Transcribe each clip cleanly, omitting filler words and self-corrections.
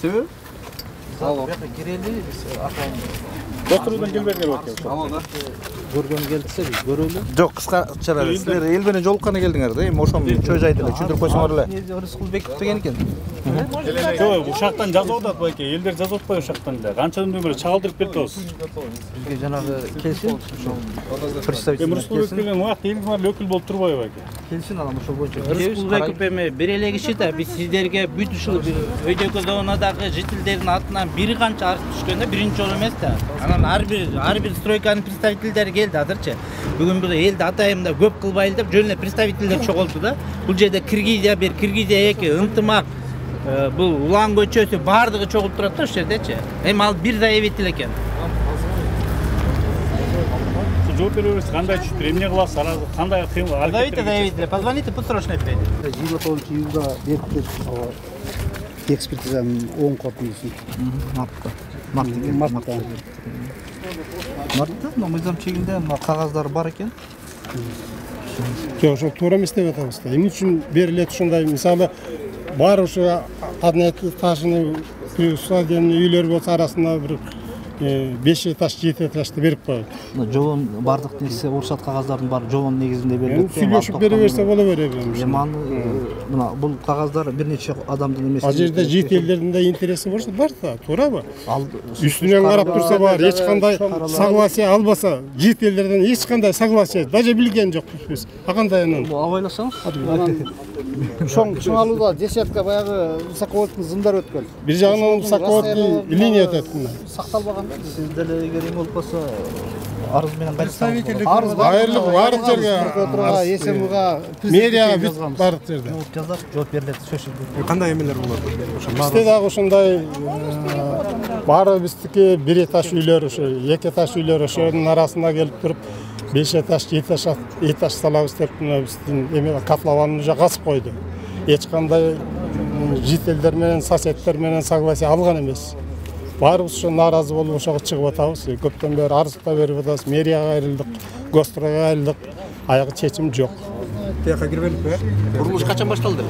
Себеби? Кирели биз Достурудан келбеген экен. көргөн келсе биз көрөлү. Жок, кыскача силер эл менен жолукканы келдиңер да, эми ошону чөй жайды эле түшүндүрүп койсоңор эле. Рыскулбеков деген экен. Жок, ушактан жазып атат байке, элдер жазып атпайбы ушактан эле. Канчадан бери чагылдырып берип атабыз. Бизге жанагы келсин, ошол представитель Рыскулбеков деген убакыт элге өкүл болуп турбайбы байке? келсин, анан ошол боюнча. Рыскулбеков эми бир эле киши да, биз сиздерге бүт ушул өйдөкө зонадагы жителдердин атынан бир канча арыз түшкөн да, биринчи жолу эмес да. Анан ар бир стройканын представителдери келди азырчы. Бүгүн бул элди атайымда көп кылбайлы деп жөн эле представителдер чогулду да. Бул жерде Киргизия 1, Киргизия 2, ынтымак, бул Улан көчөсү бардыгы чогулуп турат да ошол жердечи. Эми ал бир заявитель экен. Жооп бере берсек кандай түшүптүр, эмне кыласыз, арасы кандай Позовите заявителя, позвоните, пусть срочно приедет. 29-июлда берип экспертизанын оң корутундусун. Мартта, но мыйзам чегинде кагаздар бар экен. Жок, ошол туура эмес деп атабыз да. Эмне үчүн берилет ушундай, мисалы, бар ушу одноэтажный стадионный үйлөр болсо арасында бир 5 этаж, 7 этажды берип коет. Жобон бардык нерсе уруксат кагаздардын баары жобон негизинде берилет. Сүйлөшүп бере берсе боло береби. Мына бул кагаздар бир нече адамдын эмес. Ал жерде жеке элдердин да интереси бар да, туурабы? Үстүнөн карап турса бар, эч кандай согласие албаса, жеке элдерден эч кандай согласие даже билген жокпуз. Кандай анан? Абайласаңыз, чыңалууда десятка баягы высоковольтный зымдар өткөн. Бир жагынан высоковольтный линия өтөт. Сакталбаган. Сиз деле эгер эң болбосо арыз менен представитель бардык жерге СМГга мэрияга бардык жерде жазат, жооп берилет. Кандай эмелер болот? Бизде дагы ушундай баары биздики бир этаж үйлөр, ушу 2 этаж үйлөр ошонун арасына келип туруп 5 этаж, 7 этаж салабыз деп биздин эме котлованын уже касып койду. Эч кандай жителдер менен, соседтер менен согласие алган эмес. Баарыбыз ошо нааразы болуп ошого чыгып атабыз. Көптөн бери арыз да берип атабыз. Мэрияга кайрылдык, Гострага кайрылдык. Аягы чечим жок. Тияка кирбеликпи? Курулуш качан башталды?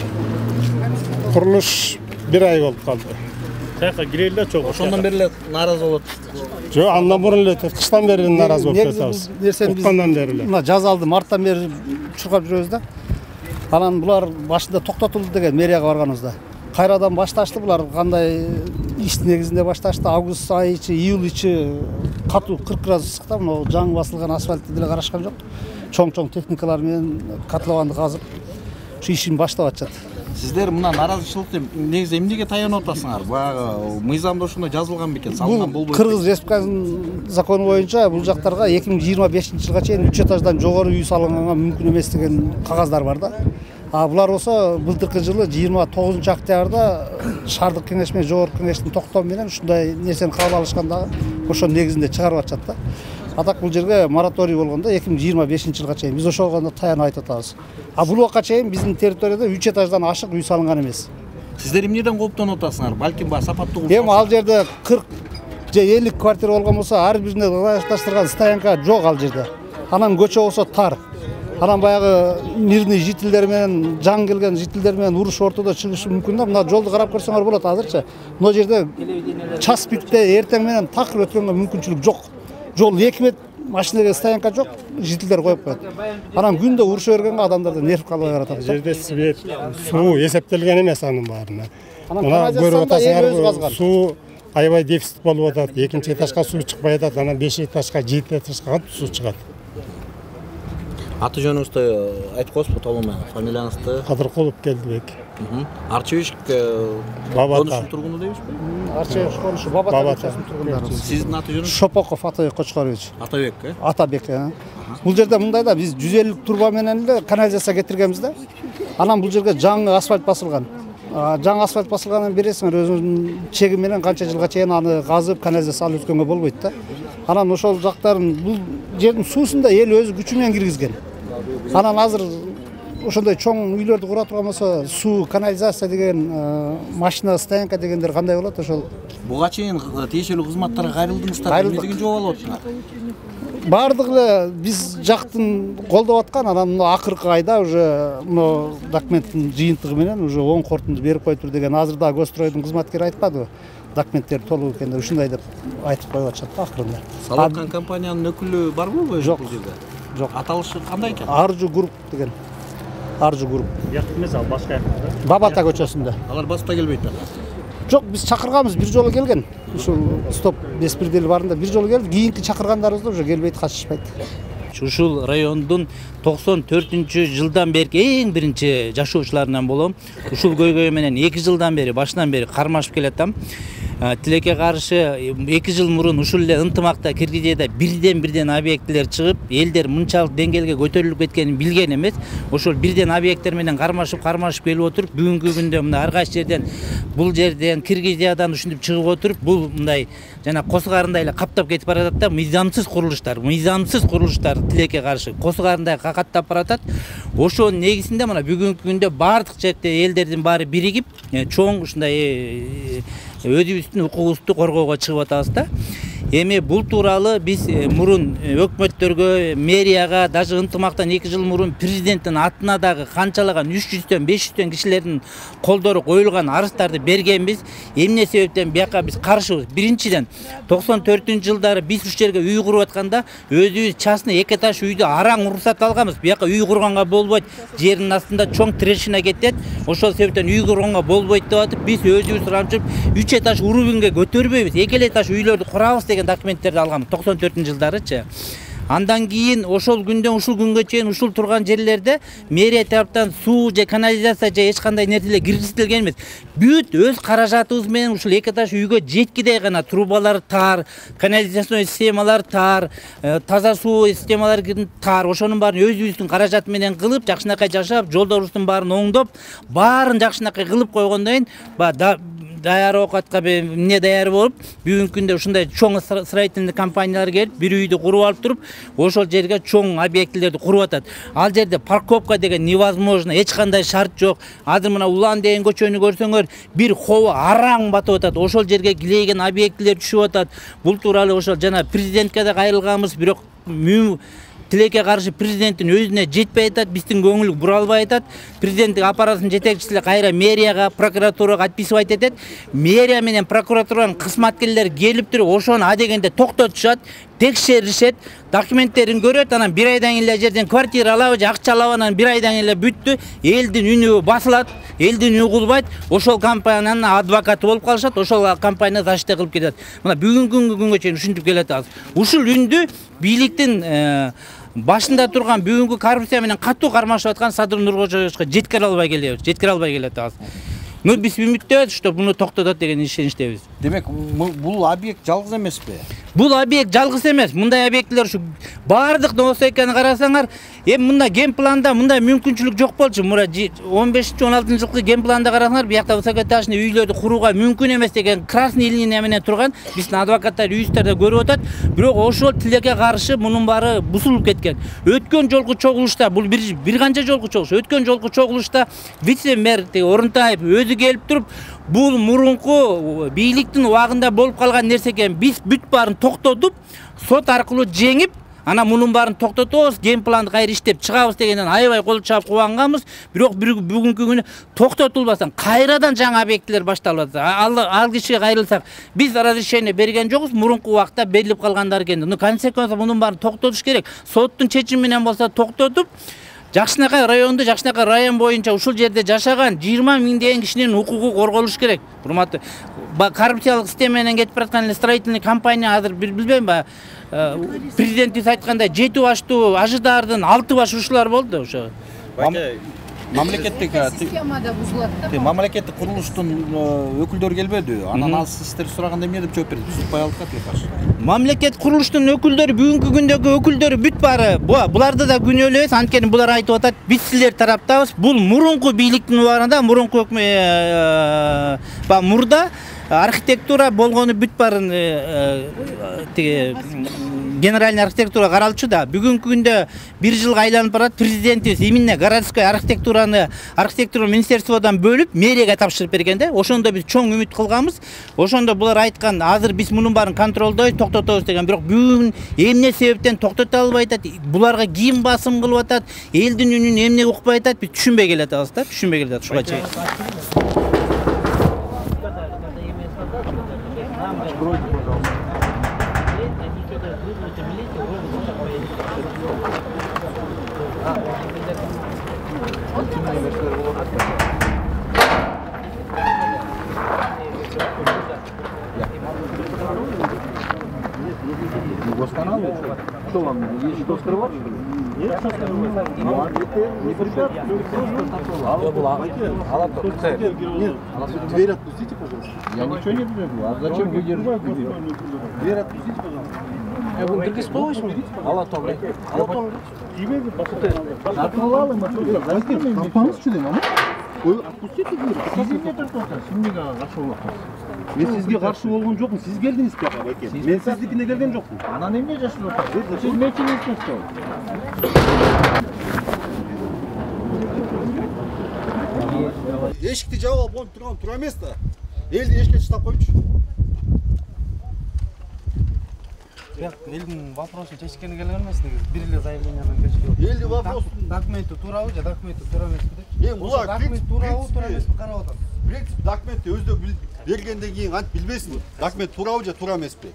Курулуш 1 ай болуп калды. Тияка кирели да чогуу. Ошондон бери эле нааразы болот. Жок, андан мурун эле кыштан бери нааразы болуп жатабыз. Уккандан бери эле. Мына жаз алды, марттан бери чуркап жүрөбүз да. Анан булар башында токтотулду деген мэрияга барганыбызда. Кайрадан башташты булар, кандай иш негизинде башташты. Август айы ичи, июль ичи катуу 40 градус ысыкта мына жаңы басылган асфальтты деле карашкан жок. Чоң-чоң техникалар менен котлованды казып ушу ишин баштап атышат. Сиздер мына нааразычылыкты негизи эмнеге таянып атасыңар? Баягы мыйзамда ошондой жазылган бекен, салынган болбойт. Кыргыз Республикасынын закону боюнча бул жактарга 2025-жылга чейин 3 этаждан жогору үй салынганга мүмкүн эмес деген кагаздар бар да. Булар болсо былтыркы жылы 29-октябрда шаардык кеңеш менен жогорку кеңештин токтому менен ушундай нерсени кабыл алышканда ошол негизинде чыгарып атышат да. Атак бул жерге мораторий болгондо 2025-жылга чейин биз ошого таянып айтып атабыз. Бул убакка чейин биздин территорияда 3 этаждан ашык үй салынган эмес. Сиздер эмнеден кооптонуп атасыңар? Балким баягы сапаттуу курулуш. Эми ал жерде 40 же 50 квартира болгон болсо ар бирине ылайыкташтырган стоянка жок ал жерде. Анан көчө болсо тар. Анан баягы мирный жителдер менен, жаңы келген жителдер менен уруш ортодо чыгышы мүмкүн да. Мына жолду карап көрсөңөр болот азырчы. Мына жерде час пикте эртең менен такыр өткөнгө мүмкүнчүлүк жок. Жол 2 метр, машинага стоянка жок, жителдер коюп коет. Анан күндө уруша бергенге адамдарда нерв калбай баратат. Жерде свет, суу эсептелген эмес анын баарына. Мына көрүп атасыңар, суу аябай дефицит болуп атат. 2 этажга суу чыкпай атат, анан 5 этажга, 7 этажга кантип суу чыгат? Аты жөнүңүздү айтып коесузбу, толомой фамилияңызды? Кадыркулов Келдибек. Арчевич Бабата тургуну дейбизби? Арчевич конушу Бабата тургундары. Сиздин аты жөнүңүз? Шопоков Атабек Кочкорович. Атабек, Атабек. Бул жерде мындай да, биз 150 турба менен эле канализация кетиргенбиз да. Анан бул жерге жаңы асфальт басылган. Жаңы асфальт басылганын бересиңер, өзүнүн чеги менен канча жылга чейин аны казып, канализация алып өткөнгө болбойт да. Анан ошол жактарын бул жердин суусун да эл өзү күчү менен киргизген. Анан азыр ошондой чоң үйлөрдү кура турган болсо, суу, канализация деген, машина стоянка дегендер кандай болот ошол? Буга чейин тиешелүү кызматтарга кайрылдыңыздар, эмне деген жооп алып атасыңар? бардык эле биз жактын колдоп аткан, анан мына акыркы айда уже мына документтин жыйынтыгы менен уже оң корутунду берип коюптур деген азыр да Госстройдун кызматкери айтпадыбы? Документтер толук экен деп ушундай деп айтып коюп атышат да акырында. Салаткан компаниянын өкүлү барбы? Жок. Бул жерде? Жок. Аталышы кандай экен? Аржу групп деген. Аржу групп. Бияк эмес, ал башка жакта. Бабата көчөсүндө. Алар баста келбейт да. Жок, биз чакырганбыз, бир жолу келген. Ушул стоп беспредел барында бир жолу келди. Кийинки чакыргандарыбызда уже келбейт, катышпайт. Ушул райондун 94-жылдан берки эң биринчи жашоочуларынан болом. Ушул көйгөй менен 2 жылдан бери, башынан бери кармашып келатам. Тилекке каршы 2 жыл мурун ушул эле ынтымакта Киргизияда бирден объектилер чыгып, элдер мынчалык деңгээлге көтөрүлүп кеткенин билген эмес. Ошол бирден объекттер менен кармашып келип отуруп, бүгүнкү күндө мына ар кайсы жерден, бул жерден, Киргизиядан ушинтип чыгып отуруп, бул мындай жана косугарындай эле каптап кетип баратат да, мыйзамсыз курулуштар тилекке каршы косугарындай каттап баратат. Ошонун негизинде мына бүгүнкү күндө бардык жерде элдердин баары биригип, чоң ушундай өзүбүздүн укугубузду коргоого чыгып атабыз да. Эми бул тууралуу биз мурун өкмөттөргө, мэрияга, даже ынтымактан 2 жыл мурун президенттин атына дагы канчалаган 300дөн 500дөн кишилердин колдору коюлган арыздарды бергенбиз. Эмне себептен бияка биз каршыбыз? Биринчиден 94-жылдары биз уш жерге үй куруп атканда өзүбүз частный 2 этаж үйдү араң уруксат алганбыз. Бияка үй курганга болбойт, жердин астында чоң трещина кетет. Ошол себептен үй курганга болбойт деп атып, биз өзүбүз сурамчып 3 этаж уровеньге көтөрбөйбүз, 2 этаж үйлөрдү курабыз деген документтерди алгам 94-жылдарычы. Андан кийин ошол күндөн ушул күнгө чейин ушул турган жерлерде мэрия тараптан суу же канализация же эч кандай нерселер киргизилген эмес. Бүт өз каражатыбыз менен ушул 2 этаж үйгө жеткидей гана трубалар тар, канализационный системалар тар, таза суу системалары тар. Ошонун баарын өзүбүздүн каражат менен кылып, жакшынакай жашап, жолдорубуздун баарын оңдоп, баарын жакшынакай кылып койгондон кийин даяр оокатка эмне даяр болуп, бүгүнкү күндө ушундай чоң строительный компаниялар келип, бир үйдү куруп алып туруп, ошол жерге чоң объектилерди куруп атат. Ал жерде парковка деген невозможно, эч кандай шарт жок. Азыр мына Улан деген көчөнү көрсөңөр, бир хоо араң батып атат. Ошол жерге килейген объектилер түшүп атат. Бул тууралуу ошол жана президентке да кайрылганбыз, бирок тилекке каршы президенттин өзүнө жетпей атат, биздин көңүл буралбай атат. Президенттик аппараттын жетекчиси кайра мэрияга, прокуратурага отписывать этет. Мэрия менен прокуратуранын кызматкерлери келип туруп, ошону адегенде токтотушат, текшеришет, документтерин көрөт, анан бир айдан эле жерден квартира алабы же акча алабы, анан бир айдан эле бүттү, элдин үнү басылат, элдин үнү кулбайт, ошол компаниянын адвокаты болуп калышат, ошол компания защита кылып кетет. Мына бүгүнкү күнгө чейин ушинтип келатабыз. Ушул үндү бийликтин башында турган бүгүнкү коррупция менен катуу кармашып аткан Садыр Нуркожоевичке жеткире албай келатабыз. Биз үмүттөбүз, что буну токтотот деген ишеничтебиз. Демек, бул объект жалгыз эмеспи? Бул объект жалгыз эмес. Мындай объекттер ушу бардык нерсе экенин карасаңар, эми мында ген планда мындай мүмкүнчүлүк жок болчу. Мына 15-16-жылкы ген планда карасаңар, биякта высокоэтажный үйлөрдү курууга мүмкүн эмес деген красный линия менен турган биздин адвокаттар юристтер да көрүп атат. Бирок ошол тилекке каршы мунун баары бузулуп кеткен. Өткөн жолку чогулушта, бул бир канча жолку чогулуш, өткөн жолку чогулушта вице-мэр Орунтаев өзү келип туруп, бул мурунку бийликтин убагында болуп калган нерсе экен. Биз бүт баарын токтотуп, сот аркылуу жеңип, ана мунун баарын токтотобуз, ген планды кайра иштеп чыгабыз дегенден аябай кол чаап кубанганбыз. Бирок бүгүнкү күнү токтотулбастан кайрадан жаңы объектилер башталып атат. Ал кишиге кайрылсак, биз разрешение берген жокпуз, мурунку убакта берилип калгандар экен. Консеквенция мунун баарын токтотуш керек. Соттун чечими менен болсо токтотуп, Жакшынакай районунда, Жакшынакай район боюнча ушул жерде жашаган 20 000 деген кишинин укугу корголуш керек. Урматтуу, коррупциялык система менен кетип бараткан строительный компания азыр билбейм, президентибиз айткандай 7 баштуу ажыдардын 6 баш ушулар болду ошо. Мамлекеттик системада бузулат да. Мамлекеттик курулуштун өкүлдөрү келбеди. Анан ал сиздер сураганда эмне деп жооп берди? Сутпай алдык каршы. Мамлекет курулуштун өкүлдөрү, бүгүнкү күндөгү өкүлдөрү бүт баары буларды да күнөөлөбүз. Анткени булар айтып атат, биз силер тараптабыз. Бул мурунку бийликтин убагында, мурунку мурда архитектура болгону бүт баарын генеральный архитектура каралчу да. Бүгүнкү күндө 1 жылга айланып барат, президентибиз именно городской архитектура министерстводон бөлүп мэрияга тапшырып берген да. Ошондо биз чоң үмүт кылганбыз. Ошондо булар айткан, азыр биз мунун баарын контролдойбуз, токтотобуз деген. Бирок бүгүн эмне себептен токтото албай атат, буларга ким басым кылып атат, элдин үнүн эмне укпай атат, биз түшүнбөй келатабыз да, түшүнбөй келатат ушуга чейин. Что вам, есть что скрывать? Нет, что скрывать? Дверь отпустите, пожалуйста. Я ничего не требую. А зачем вы держите дверь? Дверь отпустите, пожалуйста. Bunu Kırgızstoğuş mu? Allah toprak. Allah toprak. Atmalı mı? Kafanız çürüyor ama. Отпустите дверь. Sizin ne taraftan? Şimdi karşı olmak. Мен сизге каршы болгон жокмун. Сиз келдиңиз бияка, байке. Мен сиздикине келген жокмун. Ana ne yaşlı otur? Siz ne için istiyorsunuz? Эшикти жаап алып коюп турган тура эмес да. Элди эшикке чыштап койчу. Элдин вопросын чечкени келген эмес негизи. Бир эле заявленияны беришке. Элди вопрос. Документи туурабы же документи туура эмеспи деп. Булар Документ туурабы, туура эмеспи карап атат. принцип документти өздө бергенден кийин кантип билбейсиң? Документ туурабы же туура эмеспи?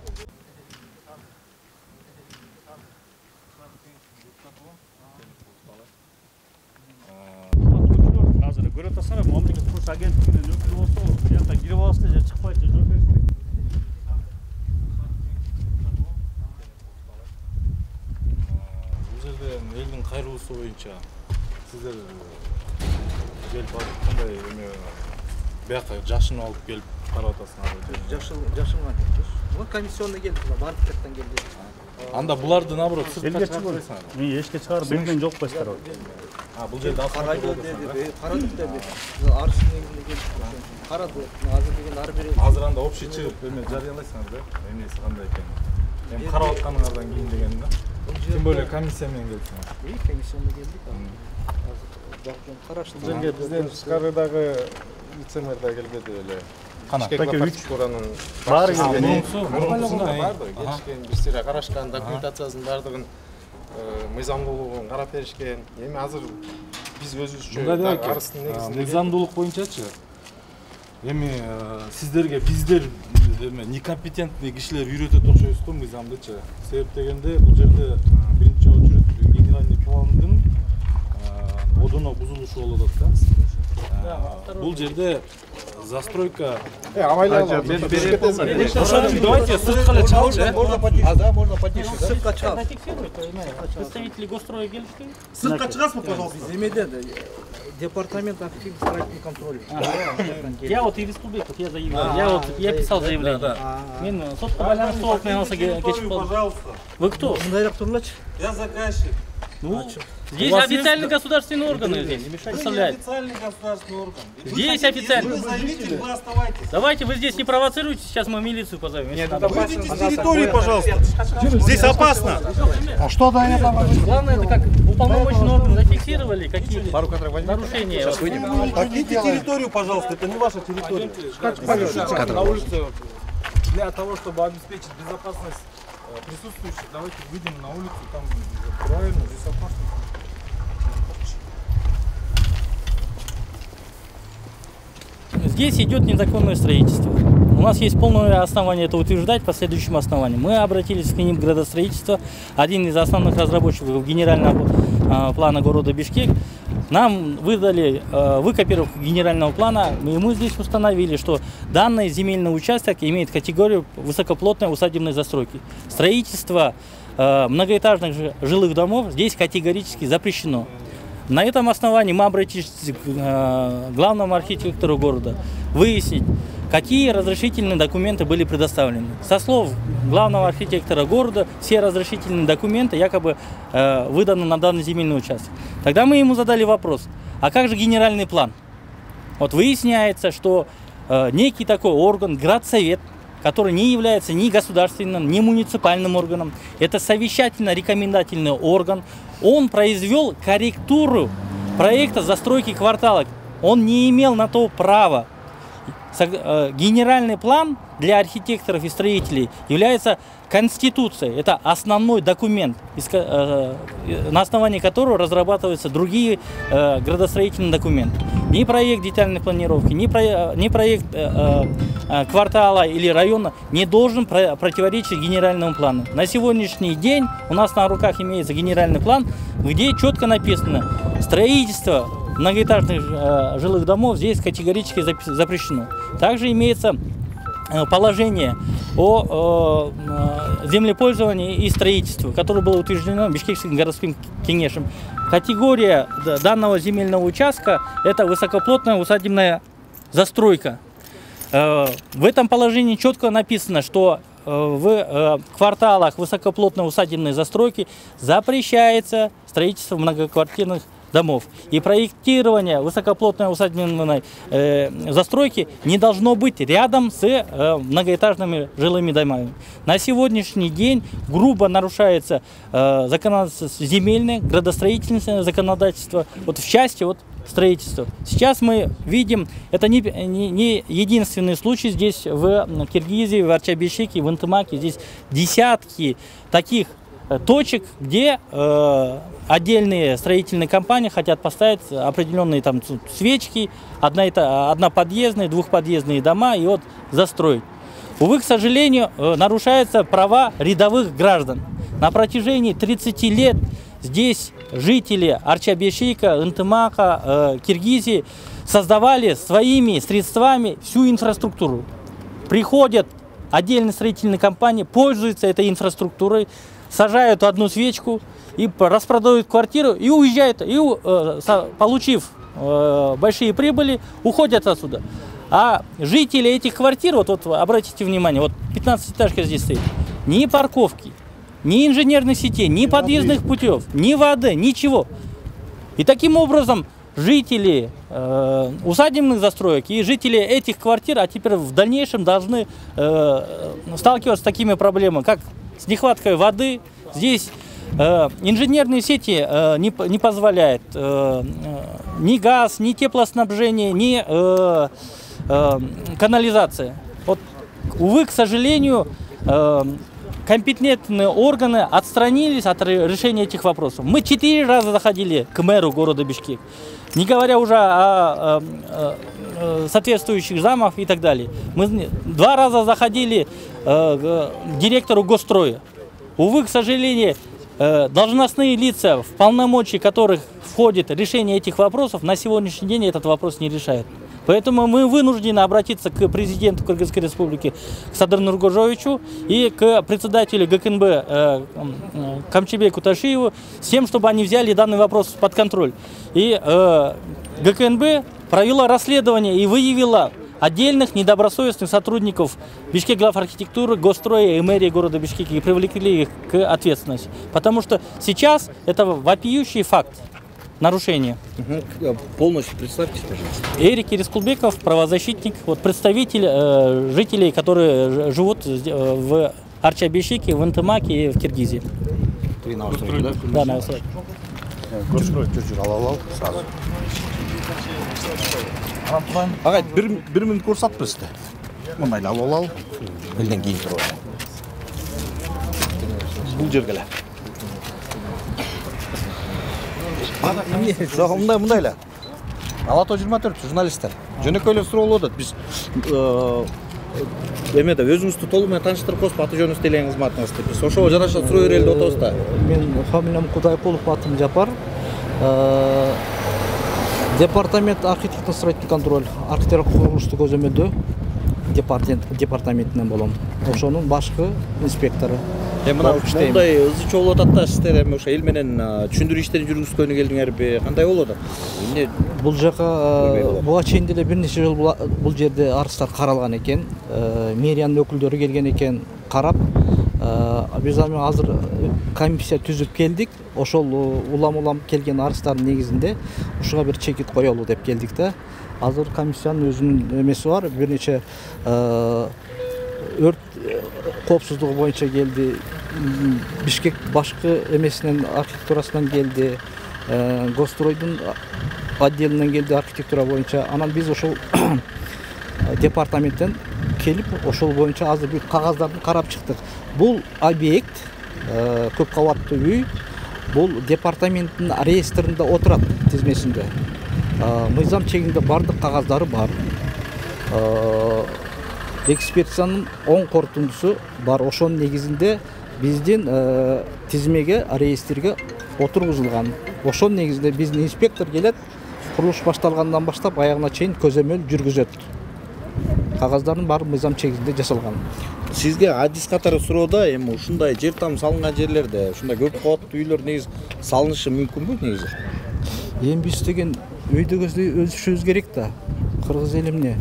Азыр көрүп атасыңар, мамлекет курс агенттигинин өкүлү болсо, бияка кирип аласыздар же чыкпайт же жооп беришет. Бул жерде элдин кайрылуусу боюнча сиздер келип кандай эме бияка жашынып алып келип карап атасыңар. Жашынган жокпуз. Бул комиссионный келди, бардык жактан келди. Анда буларды наоборот сыртка Элге чыгарып чыгып, мен эшикке чыгарып берген жокпайсыздар. бул жерде Карайды деди, карадык деди. Арыздын негизинде келип карады. Азыр деген ар бир азыр анда общий чыгып эме жарыялайсыңар да, эмнеси кандай экенин. Эми карап атканыңардан кийин деген да. Тем более комиссия менен келсиңер. комиссионный келдик. Азыр караштырып. Жерге бизден тышкарыдагы вице-мэр да келбеди эле. Баке 3 Буранын баары келген. мурункусунда барды. Келишкен, бир сыйра карашкан, документациясынын бардыгын мыйзамдуулугун карап беришкен. Эми азыр биз өзүбүзчө арыздын негизинде Мыйзамдуулук боюнчачы эми сиздерге биздер эме некомпетентный кишилер үйрөтөт окшойбуз го мыйзамдычы. Себеп дегенде бул жерде биринчи очередь генеральный пландын одоно бузулушу болуп атат да. Бул жерде застройка давайте сыртка эле чалчы. Можно потише, да? Можно потише, да? Сыртка чыгат. Представители госстроя келишти. Сыртка чыгасызбы, пожалуйста? Земеде департамент архитектурный контроль. Я вот и республика, я заявляю. Я писал заявление. Мен сотка байланыштуу болуп мен алса кечип болдум. Пожалуйста. Вы кто? Мындайраак турлачы. Я заказчик. Ну, здесь официальный государственный орган здесь. Представляете? Официальный государственный орган. Здесь официально. Вы займите, вы оставайтесь. Давайте вы здесь не провоцируйте, сейчас мы милицию позовем. Выйдите с территории, пожалуйста. Здесь опасно. А что до этого? Главное, это как уполномоченный орган зафиксировали, какие нарушения. Покиньте территорию, пожалуйста. Это не ваша территория. На улице для того, чтобы обеспечить безопасность присутствующих, давайте выйдем на улицу, там правильно, здесь опасно. Здесь идет незаконное строительство. У нас есть полное основание это утверждать по следующему основанию. Мы обратились к ним в градостроительство. Один из основных разработчиков генерального плана города Бишкек нам выдали выкопировку генерального плана, и мы здесь установили, что данный земельный участок имеет категорию высокоплотной усадебной застройки. Строительство многоэтажных жилых домов здесь категорически запрещено. На этом основании мы обратились к главному архитектору города выяснить, какие разрешительные документы были предоставлены. Со слов главного архитектора города, все разрешительные документы якобы выданы на данный земельный участок. Тогда мы ему задали вопрос, а как же генеральный план? Вот выясняется, что некий такой орган, градсовет, который не является ни государственным, ни муниципальным органом, это совещательно-рекомендательный орган, он произвел корректуру проекта застройки квартала. Он не имел на то права. Генеральный план для архитекторов и строителей является Конституцией. Это основной документ, на основании которого разрабатываются другие градостроительные документы. Ни проект детальной планировки, ни проект квартала или района не должен противоречить генеральному плану. На сегодняшний день у нас на руках имеется генеральный план, где четко написано: строительство многоэтажных жилых домов здесь категорически запрещено. Также имеется положение о землепользовании и строительстве, которое было утверждено Бишкекским городским кеңешем. Категория данного земельного участка – это высокоплотная усадебная застройка. В этом положении четко написано, что в кварталах высокоплотной усадебной застройки запрещается строительство многоквартирных домов. И проектирование высокоплотной усадебной застройки не должно быть рядом с многоэтажными жилыми домами. На сегодняшний день грубо нарушается законодательство земельное, градостроительное законодательство, вот в части строительства. Сейчас мы видим, это не единственный случай здесь в Киргизии, в Арчабишике, в Интымаке. Здесь десятки таких точек, где отдельные строительные компании хотят поставить определенные там свечки, одноподъездные, двухподъездные дома и застроить. Увы, к сожалению, нарушаются права рядовых граждан. На протяжении 30 лет здесь жители Арчабишика, Интымака, Киргизии создавали своими средствами всю инфраструктуру. Приходят отдельные строительные компании, пользуются этой инфраструктурой, сажают одну свечку и распродают квартиру и уезжают, и, получив большие прибыли, уходят отсюда. А жители этих квартир, обратите внимание, 15-этажка здесь стоит, ни парковки, ни инженерных сетей, ни подъездных путев, ни воды, ничего. И таким образом жители усадебных застроек и жители этих квартир, а теперь в дальнейшем должны сталкиваться с такими проблемами, как с нехваткой воды. Здесь инженерные сети не позволяют ни газ, ни теплоснабжение, ни канализация. Увы, к сожалению, компетентные органы отстранились от решения этих вопросов. Мы 4 раза заходили к мэру города Бишкек, не говоря уже о соответствующих замах и так далее. Мы 2 раза заходили к директору Госстроя. Увы, к сожалению, должностные лица, в полномочия которых входит решение этих вопросов, на сегодняшний день этот вопрос не решают. Поэтому мы вынуждены обратиться к президенту Кыргызской республики, к Садыр Нургожовичу и к председателю ГКНБ Камчебеку Ташиеву с тем, чтобы они взяли данный вопрос под контроль. И ГКНБ провела расследование и выявила отдельных недобросовестных сотрудников Бишкекглавархитектуры, Госстроя и мэрии города Бишкека и привлекли их к ответственности. Потому что сейчас это вопиющий факт нарушения. Полностью представьтесь, пожалуйста. Эрик Ирискулбеков, правозащитник, представитель жителей, которые живут в Арчабишике, в Интымаке и в Киргизии. Ты на Австралии, да? Да, на Австралии. Ағай, бір минут көрсат бізді. Мұнайлы ал. Білден кейін тұру. Бұл жергелі. Мұндайлы. Алато 24 журналистер. Жөнекөйлер сұрау олады. Біз өзіңізді толығымен таныштырып қосып, аты жөніңізді елеңіз матыңызды. Біз ошоға жараша сұрау ерелді отауызда. Мен фамилиям Кудайкулов, атым Жапар. Департамент архитектурно-строительный контроль, архитектура құрылышты көзөмөлдөө департаментінен болом. Ошонун башкы инспектору. Мындай ызы чогулуп атат да, сиздер эми ошо эл менен түшүндүрүү иштерин жүргүзгөнү келдиңерби? Кандай болот? Бул жака буга чейин деле бир нече жыл бул жерде арыздар каралган экен. Мэриянын өкүлдөрү келген экен, карап. Биз азыр комиссия түзүп келдик. Ошол улам келген арыздардын негизинде ушуга бир чекит коелу деп келдик да. Азыр комиссиянын өзүнүн эмеси бар, бир нече өрт коопсуздугу боюнча келди, Бишкек башкы эмесинен архитектурасынан келди, Гостройдун отделинен келди архитектура боюнча. Анан биз ошол департаменттен келип ошол боюнча азыр бир кагаздарды карап чыктык. Бул объект көп кабаттуу үй, бул департаменттин реестринде отурат тизмесинде. Мыйзам чегинде бардык кагаздары бар. Экспертизанын оң корутундусу бар. Ошонун негизинде биздин тизмеге, реестрге отургузулган. Ошонун негизинде биздин инспектор келет, курулуш башталгандан баштап аягына чейин көзөмөл жүргүзөт. Кагаздардын баары мыйзам чегинде жасалган. Сизге адис катары суроодо эми ушундай жер там салынган жерлерде ушундай көп кабаттуу үйлөр негизи салынышы мүмкүнбү негизи? Эми биз деген өйдө өсүшүбүз керек да. Кыргыз эл эмне?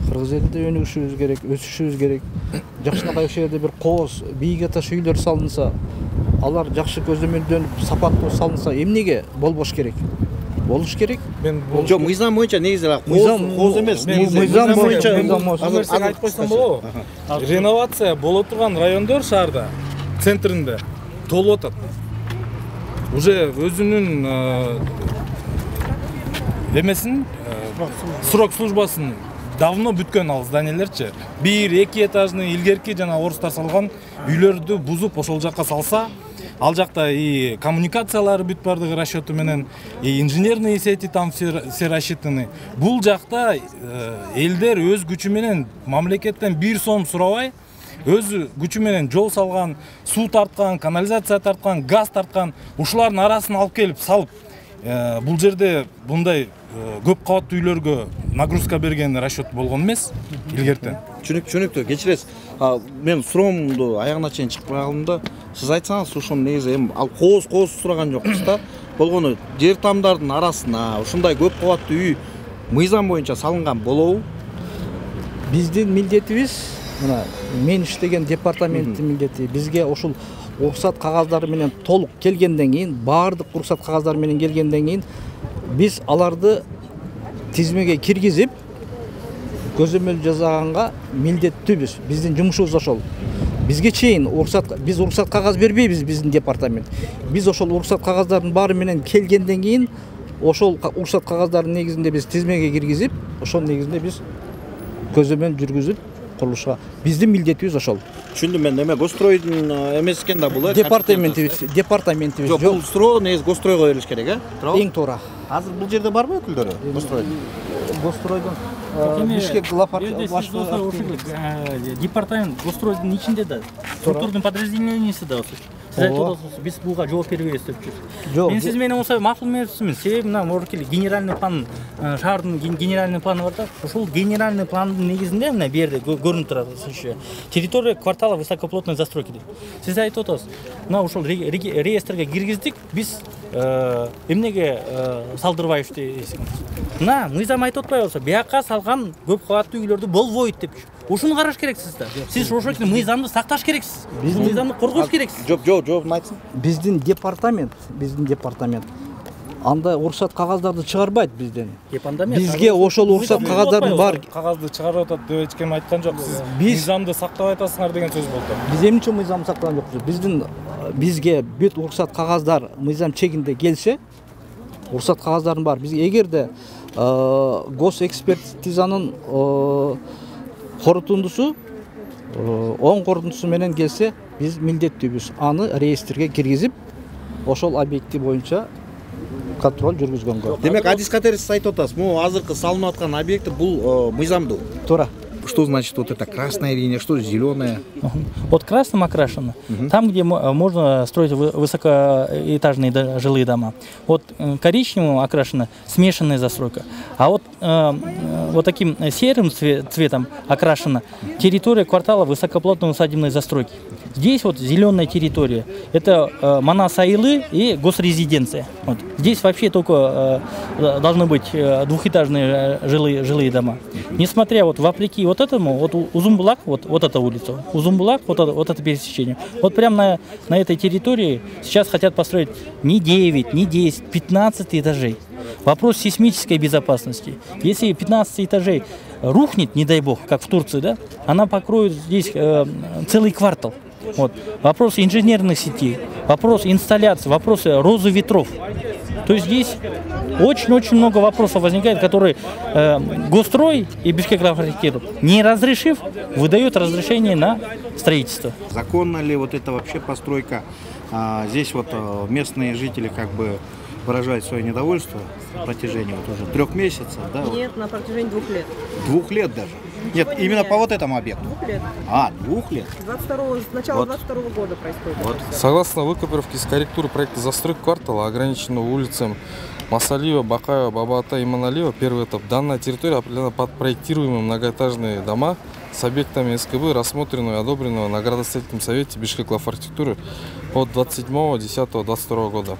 Кыргыз элинде өнүгүшүбүз керек, өсүшүбүз керек. Жакшынакай жерде бир кооз, бийик этаж үйлөр салынса, алар жакшы көзөмөлдөнүп, сапаттуу салынса, эмнеге болбош керек? Болуш керек. Мен жок, мыйзам боюнча негизи кооз эмес. Мыйзам боюнча азыр айтып койсом болобу? Реновация боло турган райондор шаарда, центринде толуп атат. Уже өзүнүн эмесин, срок службасын давно бүткөн ал зданиялерчи. 1-2 этажный илгерки жана орустар салган үйлөрдү бузуп ошол жакка салса, ал жакта и коммуникациялары бүт бардыгы расчёту менен, и инженерные сети там все рассчитаны. Бул жакта элдер өз күчү менен мамлекеттен 1 сом сурабай, өз күчү менен жол салган, суу тарткан, канализация тарткан, газ тарткан, ушулардын арасын алып келип салып, бул жерде мындай көп кабаттуу үйлөргө нагрузка берген расчет болгон эмес илгертен. Түшүнүктүү, кечиресиз. Мен суроомду аягына чейин чыкпай калдым да. Сиз айтсаңыз, ошону негизи эми ал кооз сураган жокпуз да. Болгону жер тамдардын арасына ушундай көп кабаттуу үй мыйзам боюнча салынган болобу? Биздин милдетибиз, мына мен иштеген департаменттин милдети, бизге ошол уруксат кагаздары менен толук келгенден кийин, баардык уруксат кагаздары менен келгенден кийин биз аларды тизмеге киргизип көзөмөл жасаганга милдеттүүбүз. Биздин жумушубуз ошол. Бизге чейин биз уруксат кагаз бербейбиз биздин департамент. Биз ошол уруксат кагаздардын баары менен келгенден кийин ошол уруксат кагаздардын негизинде биз тизмеге киргизип, ошол негизинде биз көзөмөл жүргүзүп курулушка. Биздин милдетибиз ошол. Түшүндүм мен. Эме Гостройдун эмес экен да бул. Департаментибиз. Жок, бул суроо негизи Гостройго берилиш керек, Эң туура. Азыр бул жерде барбы өкүлдөрү Гостройдун? Гостройдун Бишкек департамент Гостройдун ичинде да, структурдун подразделениясы да. Siz aytып отырсыз, biz буга жооп бербейбиз деп жүрсүз. Мен сиз менен осо макул эмесмин. Себеби мына Моркел генеральный план, шаардын генеральный планы бар да. Ошол генеральный пландын негизинде мына бу жерде көрүнүп турат еще. Территория квартала высокоплотной застройки деп. Сиз айтып отырсыз, мына ошол реестрге киргиздик, биз эмнеге салдырбайбыз дейсиң. Мына мыйзам айтып атпай болсо, бияка салган көп кабаттуу үйлөрдү болбойт деп. Ушуну караш керексиз да. Сиз ошол мыйзамды сакташ керексиз. Мыйзамды коргош керексиз. Жооп айтсын. Биздин департамент анда уруксат кагаздарды чыгарбайт бизден. Бизге ошол уруксат кагаздардын бар кагазды чыгарып атат деп эч ким айткан жок. Сиз мыйзамды сактап айтасыңар деген сөз болду. Биз эмнече мыйзамды сактаган жокпуз? Бизге бүт уруксат кагаздар мыйзам чегинде келсе, уруксат кагаздардын бар. Бизге эгерде госэкспертизанын корутундусу, оң корутундусу менен келсе, биз милдеттүүбүз аны реестрге киргизип, ошол объекти боюнча контроль жүргүзгөнгө. Демек, адис катары сиз айтып атасыз, могу азыркы салынып аткан объект бул мыйзамдуу. Туура. Что значит вот это красная линия, что зеленая? Вот красным окрашено. Там, где можно строить высокоэтажные жилые дома. Вот коричневым окрашена смешанная застройка. А вот таким серым цветом окрашена территория квартала высокоплотной усадебной застройки. Здесь вот зеленая территория. Это Манас Айлы и госрезиденция. Вот. Здесь вообще только должны быть двухэтажные жилые дома. Несмотря вопреки вот этому, вот Узумбулак, вот эта улица, Узумбулак, вот это пересечение. Вот прямо на этой территории сейчас хотят построить не 9, не 10, 15 этажей. Вопрос сейсмической безопасности. Если 15 этажей рухнет, не дай бог, как в Турции, да, она покроет здесь целый квартал. Вот. Вопросы инженерных сетей, вопросы инсталляции, вопросы розы ветров. То есть здесь очень-очень много вопросов возникает, которые Госстрой и Бишкек-Главархитектура, не разрешив, выдает разрешение на строительство. Законно ли вот это вообще постройка? Здесь вот местные жители как бы выражают свое недовольство на протяжении вот уже 3 месяцев, да? Нет, на протяжении 2 лет. 2 лет даже? Нет, именно по вот этому объекту? 2 лет. 2 лет? С начала 22 года происходит. Вот. Согласно выкопировке с корректуры проекта застройки квартала, ограниченного улицам Масалиева, Бакаева, Бабата и Иманалиева, первый этап. Данная территория определена под проектируемые многоэтажные дома с объектами СКБ, рассмотренного и одобренного на градостроительном совете Бишкек-Главархитектуры от 27.10.22 года.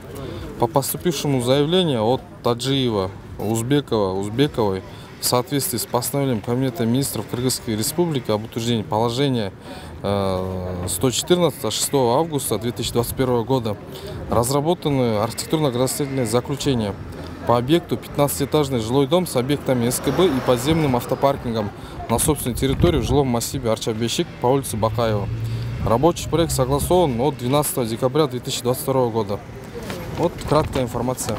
По поступившему заявлению от Таджиева, Узбековой в соответствии с постановлением Кабинета министров Кыргызской Республики об утверждении положения 114 от 6 августа 2021 года разработаны архитектурно-градостроительные заключения по объекту 15-этажный жилой дом с объектами СКБ и подземным автопаркингом на собственной территории в жилом массиве Арчабешик по улице Бакаева. Рабочий проект согласован от 12 декабря 2022 года. Вот краткая информация.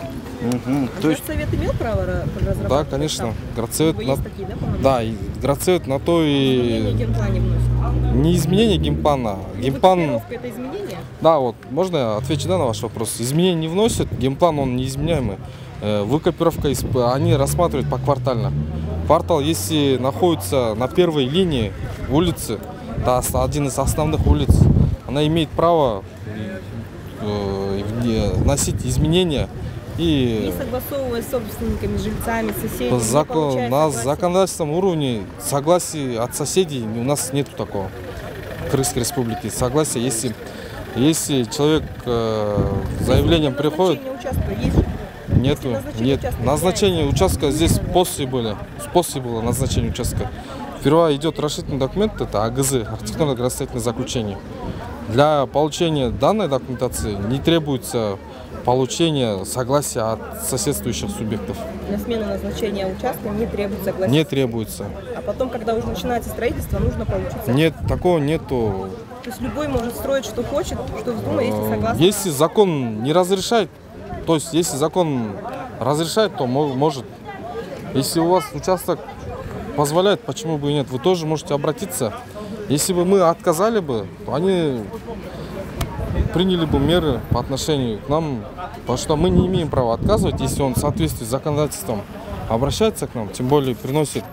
То есть Градсовет имел право разработать? Да, конечно. Градсовет такие, да, по-моему? Да, и Градсовет на то и... Изменения генплана вносят? Не изменение генплана. Выкопировка — это изменение? Да, вот, можно я отвечу, да, на ваш вопрос? Изменения не вносят, генплан он неизменяемый. Выкопировка, они рассматривают поквартально. Квартал, если находится на первой линии улицы, да, один из основных улиц, она имеет право вносить изменения и не согласовывая с собственниками, жильцами, соседями. На законодательном уровне согласия от соседей у нас нету такого. В Кыргызской Республике согласие, если человек заявлением приходит, нету, нет. Назначение участка здесь после было назначение участка. Впервые идет расширительный документ, это АГЗ, архитектурно-градостроительное заключение. Для получения данной документации не требуется получение согласия от соседствующих субъектов. На смену назначения участка не требуется согласия? Не требуется. А потом, когда уже начинается строительство, нужно получить? Нет, такого нету. То есть любой может строить, что хочет, что вздумает, если согласен? Если закон не разрешает, то есть если закон разрешает, то может. Если у вас участок позволяет, почему бы и нет, вы тоже можете обратиться. Если бы мы отказали бы, то они приняли бы меры по отношению к нам, потому что мы не имеем права отказывать, если он в соответствии с законодательством обращается к нам, тем более приносит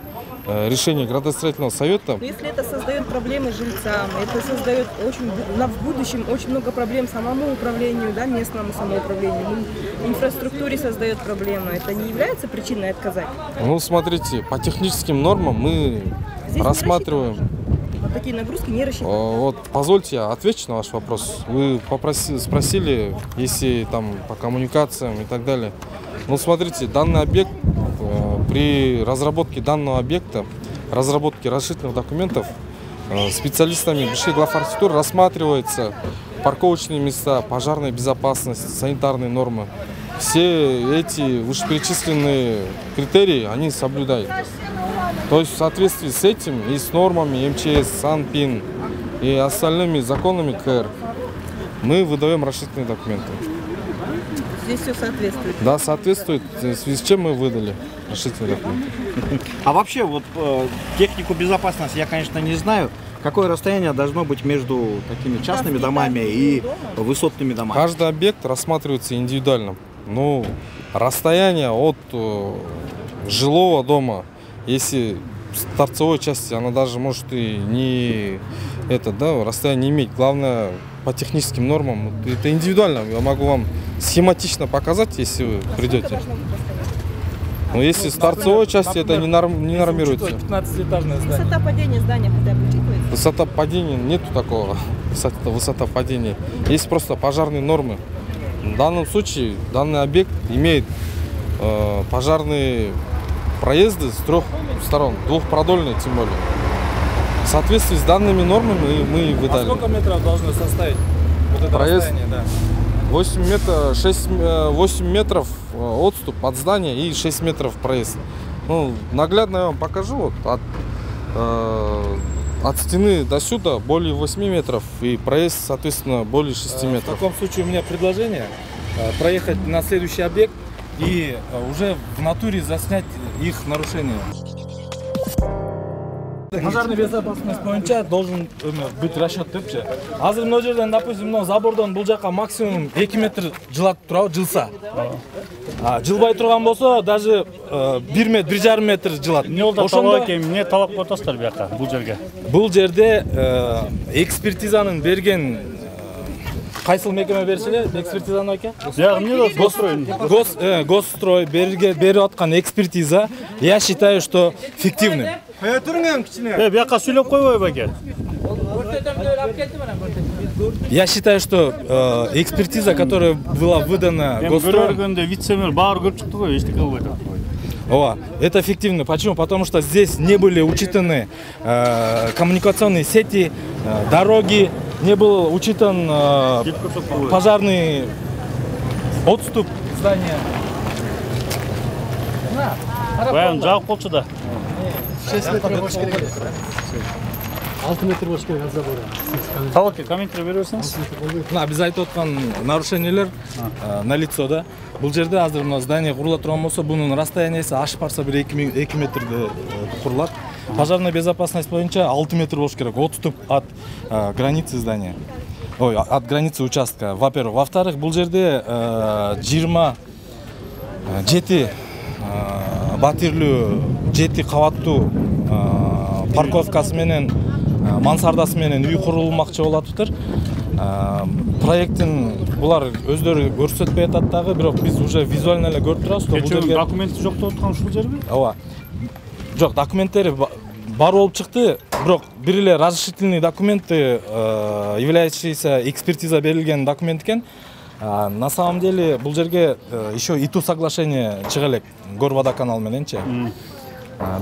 решение градостроительного совета. Но если это создает проблемы жильцам, это создает в будущем очень много проблем самому управлению, да, местному самоуправлению, инфраструктуре создает проблемы, это не является причиной отказать? Ну, смотрите, по техническим нормам мы здесь рассматриваем. Вот такие нагрузки не рассчитаны. Вот, позвольте, я отвечу на ваш вопрос. Вы спросили, если там по коммуникациям и так далее. Ну, смотрите, данный объект, при разработке данного объекта, разработке расширительных документов, специалистами Бишкек-Главархитектуры рассматриваются парковочные места, пожарная безопасность, санитарные нормы. Все эти вышеперечисленные критерии, они соблюдают. То есть в соответствии с этим и с нормами МЧС, Санпин и остальными законами КР мы выдаем расширительные документы. Здесь все соответствует? Да, соответствует, в связи с чем мы выдали расширительные документы. А вообще, вот технику безопасности я, конечно, не знаю. Какое расстояние должно быть между такими частными домами и высотными домами? Каждый объект рассматривается индивидуально. Ну, расстояние от жилого дома, если в торцевой части она даже может и не расстояние не иметь. Главное, по техническим нормам, это индивидуально. Я могу вам схематично показать, если вы придете. Но если с торцевой части это не нормируется. 15-этажное здание. Высота падения здания хотя бы учитывается? Высота падения, нету такого. Высота падения. Есть просто пожарные нормы. В данном случае данный объект имеет пожарные проезды с 3 сторон, двухпродольные тем более. В соответствии с данными нормами мы выдали. А сколько метров должно составить вот это проезд? расстояние? Да. 8 метров отступ от здания и 6 метров проезд. Ну, наглядно я вам покажу. Вот, от стены до сюда более 8 метров и проезд, соответственно, более 6 метров. В таком случае у меня предложение проехать на следующий объект и уже в натуре заснять их нарушения. Пожарная безопасность боюнча должен быть расчет депчи. Азыр мына жерден, допустим, забордон бул жака максимум 2 метр жылатып турабы, жылса. Жылбай турган болсо даже 1,5 метр жылат. Ошондо эмне талап коюп атасыздар бияка, бул жерге? Бул жерде экспертизанын берген кайсыл мекеме бериши эле экспертизаны аке? Эмне Госстрой берип аткан экспертиза, я считаю, что фиктивный. Бияка сүйлөп койбойбу аке? Я считаю, что экспертиза, которая была выдана Госстрой... вице-мэр баары көрүп чыкты го, эчтеке кылбайт. Это фиктивно. Почему? Потому что здесь не были учитаны коммуникационные сети, дороги, не был учитан пожарный отступ здания. Баягы жагып болчу да. 6 метр болуш керек. 6 метр болуш керек аз забора. Талакка комментарий бересиңиз? Биз айтып аткан нарушениялер на лицо да. Бул жерде азыр мына здание курула турган болсо, бунун расстояниясы ашып барса бир 2 метрде курулат. Пожарная безопасность боюнча 6 метр болуш керек. Отступ от границы здания. От границы участка. Во-первых, во-вторых, бул жерде 27 батирлүү 7 кабаттуу парковкасы менен мансардасы менен үй курулмакчы болуп атыптыр. Проекттин булар өздөрү көрсөтпөй атат дагы, бирок биз уже визуально эле көрүп турабыз. Бул жерге документи жок деп аткан ушул жерби? Ооба. Жок, документтери бар болуп чыкты, бирок бир эле разрешительный документы, являющийся экспертиза берилген документ экен. На самом деле бул жерге еще ИТУ соглашение чыга элек Горводоканал мененчи.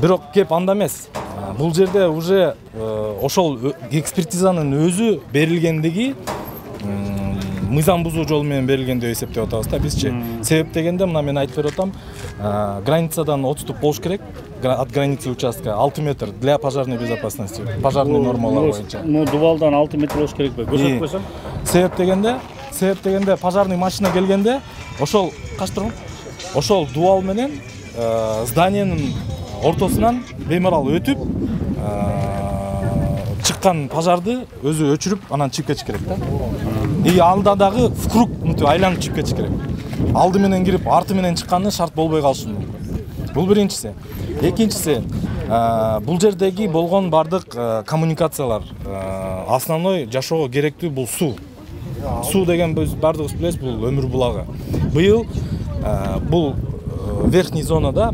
Бирок кеп анда эмес. Бул жерде уже ошол экспертизанын өзү берилгендиги мыйзам бузуу жолу менен берилген деп эсептеп атабыз да бизчи. Себеп дегенде мына мен айтып берип атам, границадан отступ болуш керек, от границы участка 6 метр для пожарной безопасности, пожарный нормалар боюнча. Ну, дубалдан 6 метр болуш керекпи? Көрсөтүп койсоң? Себеп дегенде пожарный машина келгенде ошол качтырган, ошол дубал менен зданиянын ортосунан беймарал өтүп чыккан пожарды өзү өчүрүп анан чыгып кетиш керек да. И анда дагы в круг мынтип айланып чыгып кетиш керек. Алды менен кирип, арты менен чыкканы шарт болбой калышы мүмкүн. Бул биринчиси. Экинчиси, бул жердеги болгон бардык коммуникациялар, основной жашоого керектүү бул суу. Суу деген биз бардыгыбыз билебиз, бул өмүр булагы. Быйыл бул верхний зонада,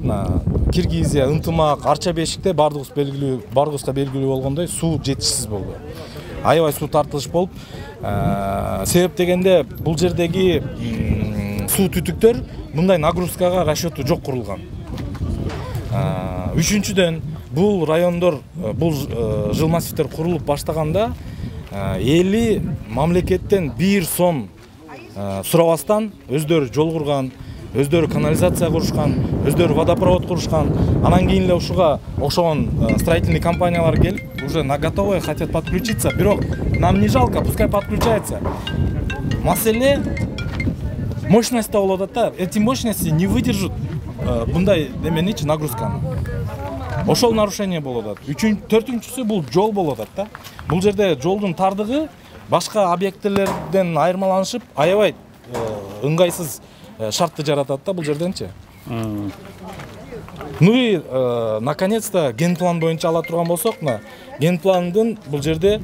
Киргизия, Ынтымак, Арча Бешикте бардыгыбызга белгилүү болгондой суу жетишсиз болду. Аябай суу тартылыш болуп, себеп дегенде бул жердеги суу түтүктөр мындай нагрузкага расчёту жок курулган. Үчүнчүдөн бул райондор, бул жыл массивдер курулуп баштаганда эли мамлекеттен 1 сом сурабастан өздөрү жол курган, өздөрү канализация курушкан, өздөрү водопровод курушкан. Анан кийин эле ушуга ошогон строительный компаниялар келип, уже на готовое хотят подключиться, бирок нам не жалко, пускай подключается. Маселе мощностьта болуп атат да, эти мощности не выдержат мындай неменичи нагрузканы. Ошол нарушение болуп атат. Төртүнчүсү бул жол болуп атат да. Бул жерде жолдун тардыгы башка объекттерден айырмаланышып, аябай ыңгайсыз шартты жаратат да бул жерденчи. Ну и наконец-то генплан боюнча ала турган болсок, генпландын бул жерде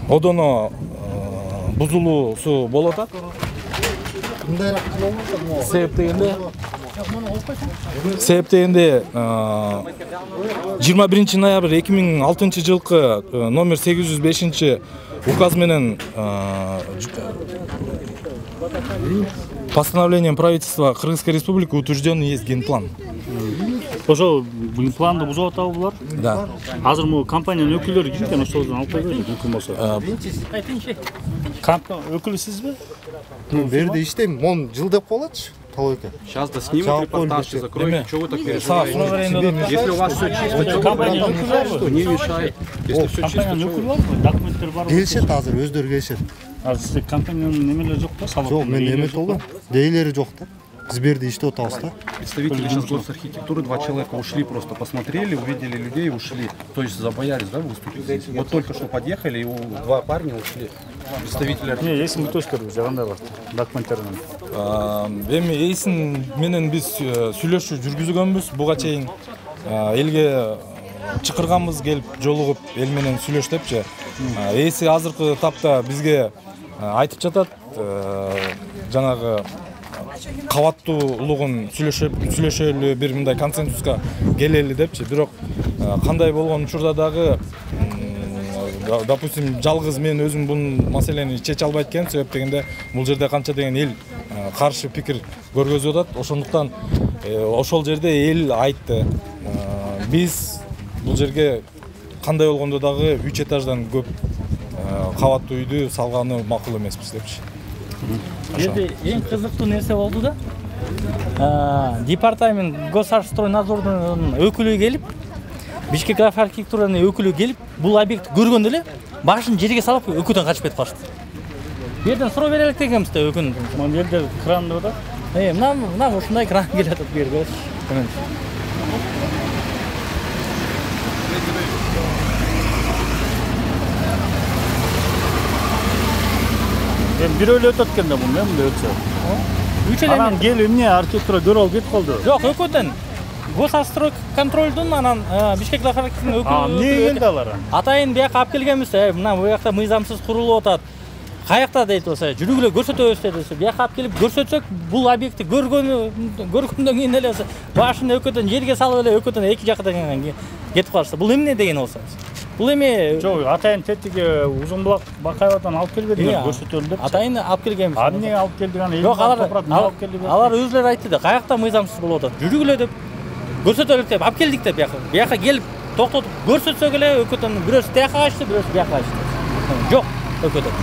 одоно бузулуусу болуп атат. Себеп дегенде 21 ноябрь 2006 жылкы номер 805 указ менен постановлением правительства Кыргызской Республики утвержден есть генплан. Ошо планды бузуп атабы булар? Да. Азыр могу компаниянын өкүлдөрү ким экен, ошолордон алып койбойбу мүмкүн болсо. Өкүлү сизби? Бу жерде иштейм, 10 жыл деп коелачы. Сейчас доснимем репортаж, закроем. Чего вы так переживаете? Если у вас все чисто, компания өкүлү не мешает. Если все чисто, өкүлү барбы? Документтер барбы? Келишет азыр, өздөрү келишет. Азыр сизде компаниянын немелери жок да? Жок, мен эмет болдум. Дейлери жок да. Биз берди иштеп атабыз да. Представители сейчас госархитектуры, 2 человека ушли, просто посмотрели, увидели людей и ушли. То есть забоялись, да, выступить здесь. Вот только что подъехали, и 2 парня ушли. Представители... Не, есим өтөшкөр, жагандай бар. Документтеринен. Эми эйсин менен биз сүйлөшүү жүргүзгөнбүз буга чейин. Элге чакырганбыз келип жолугуп эл менен сүйлөш депчи. Эси азыркы тапта бизге айтып жатат, жанагы кабаттуулугун сүйлөшөлү, бир мындай консенсуска келели депчи. Бирок кандай болгон учурда дагы, допустим, жалгыз мен өзүм бул маселени чече албайт экен, себеп дегенде бул жерде канча деген эл каршы пикир көргөзүп атат. Ошондуктан ошол жерде эл айтты. Биз бул жерге кандай болгондо дагы 3 этаждан көп кабаттуу үйдү салганы макул эмеспиз депчи. Жерде эң кызыктуу нерсе болду да. Департамент Госархстройнадзордун өкүлү келип, Бишкек архитектуранын өкүлү келип, бул объект көргөндө эле башын жерге салып өкүдөн качып кетип калышты. Бу жерден суроо бере элек дегенбиз да өкүнүн. Мына жерде кран да. Мына ушундай кран келип атат бу жерге. Бирөө эле өтөт экен да бул, эмне өтсө. Үч эле анан келип эмне архитектура көрүп алып кетип калды. Жок, өкөтөн. Госархстройконтролдун анан Бишкек архитектуранын өкүлү. Эмне келди алар? Атайын бияка алып келгенбиз, мына бу жакта мыйзамсыз курулуп атат. Каякта дейт болсо, жүрүгүлө көрсөтөбүз деди. Бияка алып келип көрсөтсөк, бул объектти көргөндөн кийин эле башын өкөтөн жерге салып эле өкөтөн эки жактан кетип калышты. Бул эмне деген болсо? Бул эми жок, атайын тетиги Узунбулак Бакаевадан алып келбедиңер, көрсөтөлү деп. Атайын алып келгенбиз. Эмне алып келдик аны? Жок, алар өзүлөрү айтты да, каякта мыйзамсыз болуп атат. Жүрүгүлө деп, көрсөтөлүк деп, алып келдик деп бияка. Бияка келип токтотуп көрсөтсөк эле өкөтөн бирөөсү тияка качты, бирөөсү бияка качты. Жок, өкөтөн.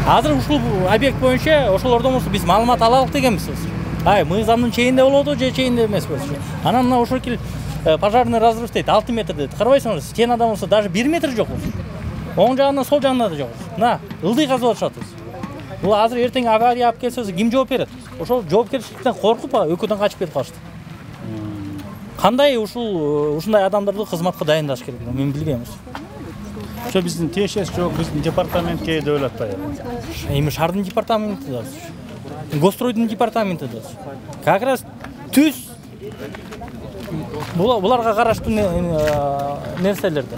Азыр ушул объект боюнча ошолордон биз маалымат алалык дегенбиз. Мыйзамдын чегинде болобу же чегинде эмеспи? Анан мына ошол пожарный разрыв дейт, 6 метр дейт. Карабайсыңыз, стенадан болсо даже 1 метр жок. Оң жагынан, сол жагынан да жок. Мына, ылдый казып атышат. Бул азыр эртең авария алып келсе, ким жооп берет? Ошол жоопкерчиликтен коркуп, өкөдөн качып кетип калышты. Кандай ушундай адамдарды кызматка дайындаш керек? Мен билбейм. Ошо биздин ТШС жок, биздин департаментке деп атпайбы? Эми шаардын департаменти да. Гостройдун департаменти да. Как раз түз буларга караштуу нерселерди.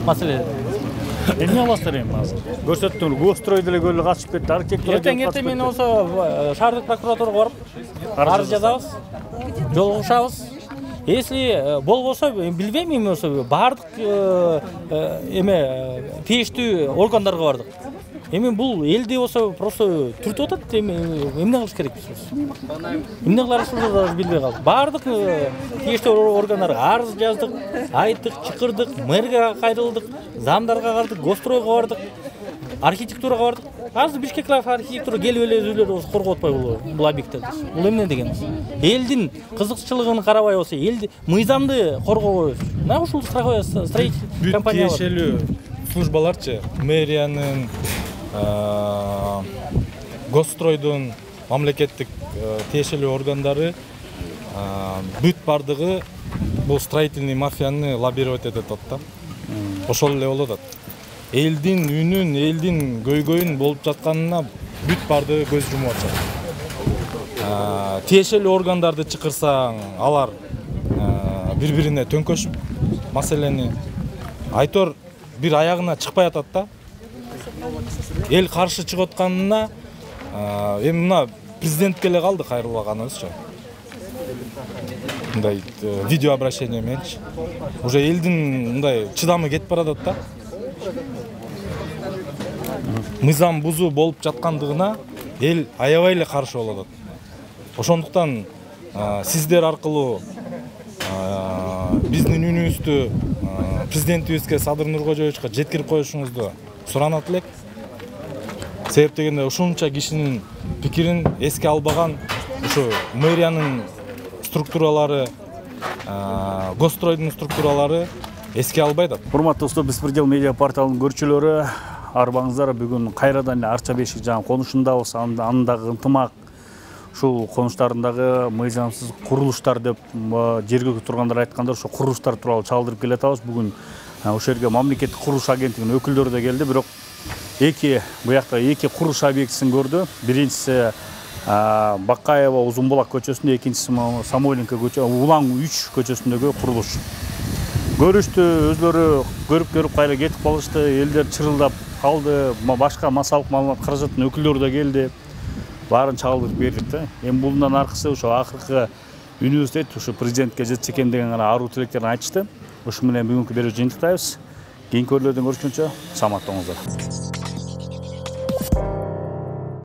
Маселелер. Эмне кыласыздар эми азыр? Көрсөттүңөр, Гострой деле көлү качып кетти, архитектура. Эртең мен болсо шаардык прокуратурага барып арыз жазабыз, жолугушабыз. Если болбосо, билбейм, эми болсо баардык тийиштүү органдарга бардык. Эми бул элди болсо просто түртүп атат, эмне кылыш керек биз? Эмне кыларыбызды да билбей калдык. Баардык тийиштүү органдарга арыз жаздык, айттык, чакырдык, мэрге кайрылдык, замдарга бардык, Гостройго бардык, архитектурага бардык. Азыр Бишкек архитектура келип эле өзүлөрү коргоп атпайбы бул объектти? Бул эмне дегенбиз? Элдин кызыкчылыгын карабай болсо, элди мыйзамды коргобойбуз. Мына ушул строитель компания бар. Тиешелүү службаларчы, мэриянын, Гостройдун, мамлекеттик тиешелүү органдары бүт бардыгы бул строительный мафияны лоббировать этет да. Ошол эле болуп атат. Элдин үнүн, элдин көйгөйүн болуп жатканына бүт бардыгы көз жумуп атышат. Тиешелүү органдарды чакырсаң, алар бири-бирине төңкөшүп маселени айтор бир аягына чыкпай атат да. Эл каршы чыгып атканына эми мына президентке эле калды кайрылбаганыбызчы. Мындай видео обращение менчи. Уже элдин мындай чыдамы кетип баратат да. Мыйзам бузуу болуп жаткандыгына эл аябай эле каршы болуп атат. Ошондуктан сиздер аркылуу биздин үнүбүздү президентибизге Садыр Нуркожоевичке жеткирип коюшуңузду суранат элек. Себеп дегенде ушунча кишинин пикирин эске албаган ушу мэриянын структуралары, госстройдун структуралары эске албайт. Урматтуу достор, Беспредел медиа порталынын көрүүчүлөрү, арбаңыздар бүгүн кайрадан эле Арча бешик жаңы конушундабыз. Андагы ынтымак, ушул конуштарындагы мыйзамсыз курулуштар деп жергиликтүү тургандар айткандар, ошо курулуштар тууралуу чалдырып келатабыз. Бүгүн ошол жерге мамлекеттик курулуш агенттигинин өкүлдөрү да келди, бирок буякта эки курулуш объектисин көрдү. Биринчиси Бакаева Узунбулак көчөсүндө, экинчиси Самойленко көчө, Улан 3 көчөсүндөгү курулуш. Көрүштү, өзлөрү көрүп кайра кетип калышты, элдер чырылдап калды, башка массалык маалымат каражаттын өкүлдөрү да келди. Баарын чагылдырып бердик да. Эми булдан аркысы ошо акыркы үнүбүз ушу президентке жетчү экен деген гана аруу тилектерин айтышты. Ушу менен бүгүнкү берүү жыйынтыктайбыз. Кийинки көрүүлөрдөн көрүшкөнчө саламатта болуңуздар.